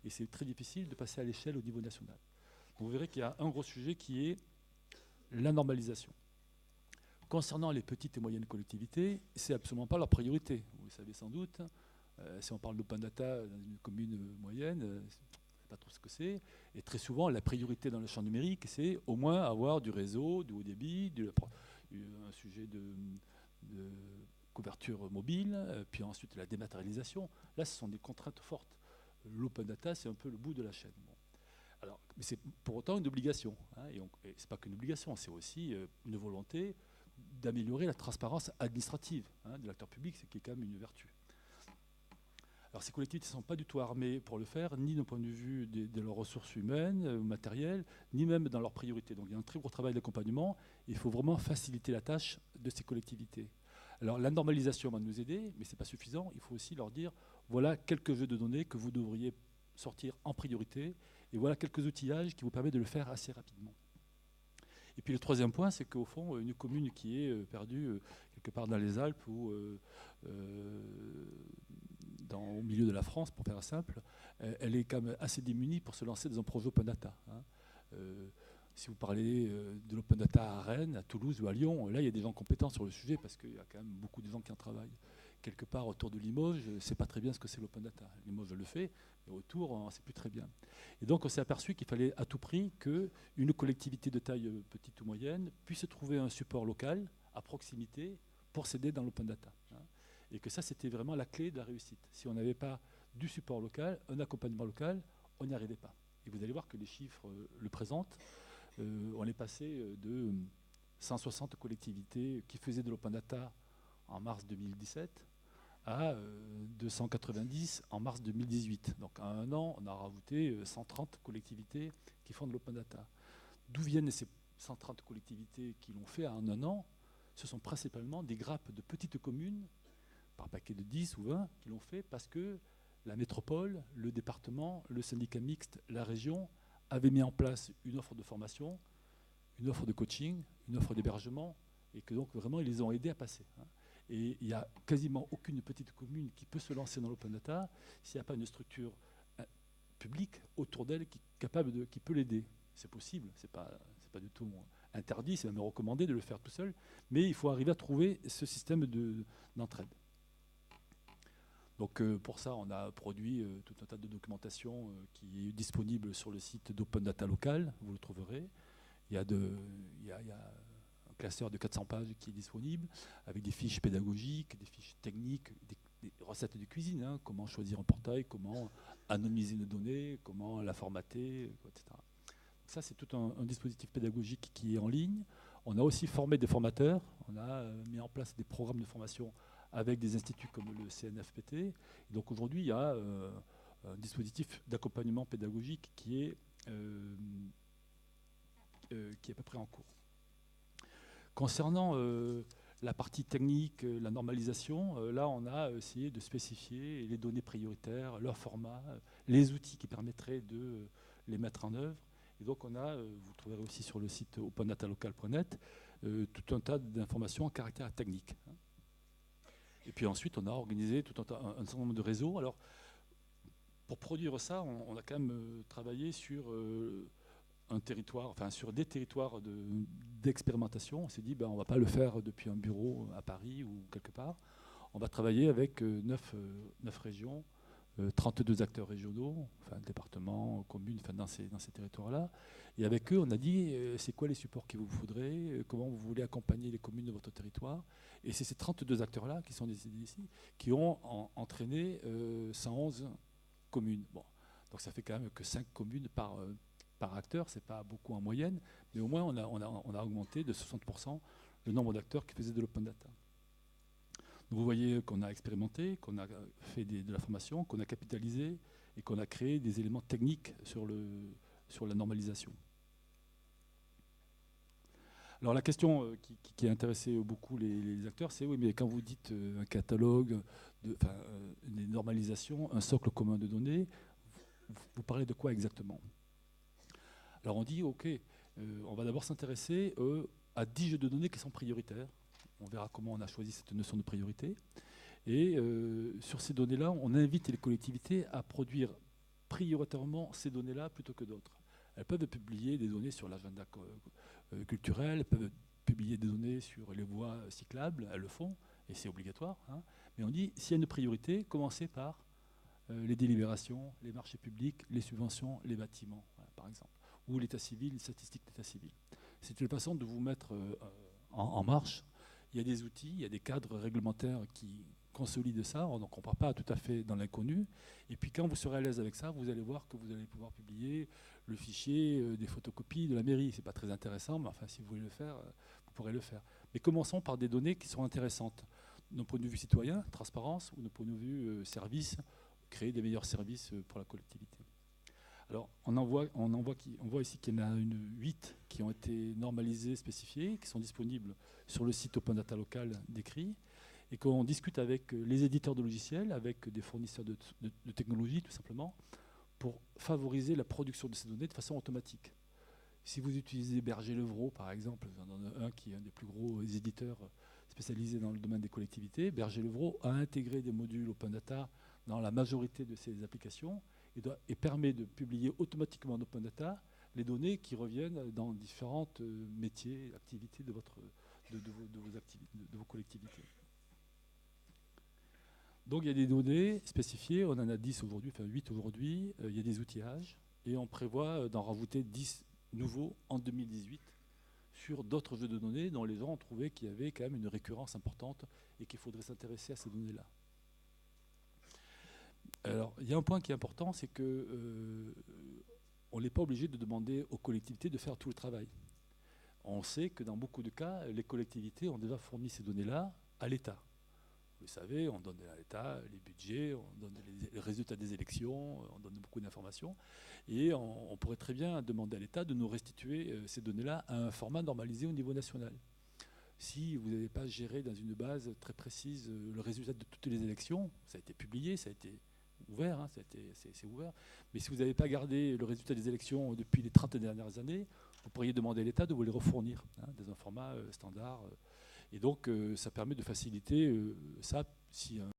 et c'est très difficile de passer à l'échelle au niveau national. Donc vous verrez qu'il y a un gros sujet qui est la normalisation. Concernant les petites et moyennes collectivités, ce n'est absolument pas leur priorité. Vous le savez sans doute, si on parle d'open data dans une commune moyenne, je ne sais pas trop ce que c'est. Et très souvent, la priorité dans le champ numérique, c'est au moins avoir du réseau, du haut débit, un sujet de couverture mobile, puis ensuite la dématérialisation. Là, ce sont des contraintes fortes. L'open data, c'est un peu le bout de la chaîne. Bon. Alors, mais c'est pour autant une obligation. Hein, et ce n'est pas qu'une obligation, c'est aussi une volonté d'améliorer la transparence administrative de l'acteur public, c'est qui est quand même une vertu. Alors ces collectivités ne sont pas du tout armées pour le faire, ni d'un point de vue de leurs ressources humaines ou matérielles, ni même dans leurs priorités. Donc il y a un très gros travail d'accompagnement. Il faut vraiment faciliter la tâche de ces collectivités. Alors la normalisation va nous aider, mais ce n'est pas suffisant. Il faut aussi leur dire, voilà quelques jeux de données que vous devriez sortir en priorité, et voilà quelques outillages qui vous permettent de le faire assez rapidement. Et puis le troisième point, c'est qu'au fond, une commune qui est perdue quelque part dans les Alpes ou au milieu de la France, pour faire simple, elle est quand même assez démunie pour se lancer dans un projet open data. Si vous parlez de l'open data à Rennes, à Toulouse ou à Lyon, là il y a des gens compétents sur le sujet parce qu'il y a quand même beaucoup de gens qui en travaillent. Quelque part autour de Limoges, je ne sais pas très bien ce que c'est l'open data. Limoges le fait, mais autour, on ne sait plus très bien. Et donc on s'est aperçu qu'il fallait à tout prix qu'une collectivité de taille petite ou moyenne puisse trouver un support local à proximité pour s'aider dans l'open data. Et que ça, c'était vraiment la clé de la réussite. Si on n'avait pas du support local, un accompagnement local, on n'y arrivait pas. Et vous allez voir que les chiffres le présentent. On est passé de 160 collectivités qui faisaient de l'open data en mars 2017 à 290 en mars 2018. Donc en un an, on a rajouté 130 collectivités qui font de l'open data. D'où viennent ces 130 collectivités qui l'ont fait en un an? Ce sont principalement des grappes de petites communes, par paquet de 10 ou 20, qui l'ont fait parce que la métropole, le département, le syndicat mixte, la région avaient mis en place une offre de formation, une offre de coaching, une offre d'hébergement, et que donc vraiment ils les ont aidés à passer. Et il n'y a quasiment aucune petite commune qui peut se lancer dans l'open data s'il n'y a pas une structure publique autour d'elle qui peut l'aider. C'est possible, c'est pas du tout interdit, c'est même recommandé de le faire tout seul, mais il faut arriver à trouver ce système d'entraide. Donc pour ça, on a produit tout un tas de documentation qui est disponible sur le site d'Open Data Local, vous le trouverez. Il y a un classeur de 400 pages qui est disponible, avec des fiches pédagogiques, des fiches techniques, des recettes de cuisine, hein, comment choisir un portail, comment anonymiser une donnée, comment la formater, etc. Ça, c'est tout un dispositif pédagogique qui est en ligne. On a aussi formé des formateurs, on a mis en place des programmes de formation avec des instituts comme le CNFPT. Et donc aujourd'hui, il y a un dispositif d'accompagnement pédagogique qui est à peu près en cours. Concernant la partie technique, la normalisation, là on a essayé de spécifier les données prioritaires, leur format, les outils qui permettraient de les mettre en œuvre. Et donc on a, vous trouverez aussi sur le site opendatalocal.net, tout un tas d'informations en caractère technique. Et puis ensuite on a organisé tout un certain nombre de réseaux. Alors pour produire ça, on a quand même travaillé sur un territoire, enfin sur des territoires d'expérimentation. On s'est dit, on ne va pas le faire depuis un bureau à Paris ou quelque part. On va travailler avec 9 régions, 32 acteurs régionaux, enfin départements, communes, enfin dans ces territoires-là. Et avec eux, on a dit, c'est quoi les supports qu'il vous faudrait, comment vous voulez accompagner les communes de votre territoire. Et c'est ces 32 acteurs-là qui sont décidés ici, qui ont entraîné 111 communes. Bon. Donc ça fait quand même que 5 communes par acteur, c'est pas beaucoup en moyenne, mais au moins on a augmenté de 60% le nombre d'acteurs qui faisaient de l'open data. Donc vous voyez qu'on a expérimenté, qu'on a fait de la formation, qu'on a capitalisé et qu'on a créé des éléments techniques sur la normalisation. Alors la question qui a intéressé beaucoup les acteurs, c'est oui, mais quand vous dites un catalogue, une normalisation, un socle commun de données, vous parlez de quoi exactement? Alors on dit, OK, on va d'abord s'intéresser à 10 jeux de données qui sont prioritaires. On verra comment on a choisi cette notion de priorité. Et sur ces données-là, on invite les collectivités à produire prioritairement ces données-là plutôt que d'autres. Elles peuvent publier des données sur l'agenda culturel, elles peuvent publier des données sur les voies cyclables, elles le font, et c'est obligatoire. Hein. Mais on dit, s'il y a une priorité, commencez par les délibérations, les marchés publics, les subventions, les bâtiments, voilà, par exemple, ou l'état civil, les statistiques d'état civil. C'est une façon de vous mettre en marche. Il y a des outils, il y a des cadres réglementaires qui consolident ça, donc on ne part pas tout à fait dans l'inconnu. Et puis quand vous serez à l'aise avec ça, vous allez voir que vous allez pouvoir publier le fichier des photocopies de la mairie. Ce n'est pas très intéressant, mais enfin, si vous voulez le faire, vous pourrez le faire. Mais commençons par des données qui sont intéressantes. D'un point de vue citoyen, transparence, ou d'un point de vue service, créer des meilleurs services pour la collectivité. Alors, on voit ici qu'il y en a 8 qui ont été normalisées, spécifiées, qui sont disponibles sur le site Open Data local décrit, et qu'on discute avec les éditeurs de logiciels, avec des fournisseurs de technologies, tout simplement, pour favoriser la production de ces données de façon automatique. Si vous utilisez Berger-Levrault, par exemple, vous en avez un qui est un des plus gros éditeurs spécialisés dans le domaine des collectivités, Berger-Levrault a intégré des modules Open Data dans la majorité de ses applications et permet de publier automatiquement en Open Data les données qui reviennent dans différents métiers, activités de vos collectivités. Donc il y a des données spécifiées, on en a 10 aujourd'hui, enfin 8 aujourd'hui, il y a des outillages, et on prévoit d'en rajouter 10 nouveaux en 2018 sur d'autres jeux de données dont les gens ont trouvé qu'il y avait quand même une récurrence importante et qu'il faudrait s'intéresser à ces données-là. Alors, il y a un point qui est important, c'est que on n'est pas obligé de demander aux collectivités de faire tout le travail. On sait que dans beaucoup de cas, les collectivités ont déjà fourni ces données-là à l'État. Vous savez, on donne à l'État les budgets, on donne les résultats des élections, on donne beaucoup d'informations. Et on pourrait très bien demander à l'État de nous restituer ces données-là à un format normalisé au niveau national. Si vous n'avez pas géré dans une base très précise le résultat de toutes les élections, ça a été publié, ça a été ouvert, hein, c'est ouvert. Mais si vous n'avez pas gardé le résultat des élections depuis les 30 dernières années, vous pourriez demander à l'État de vous les refournir dans un format standard. Et donc, ça permet de faciliter ça si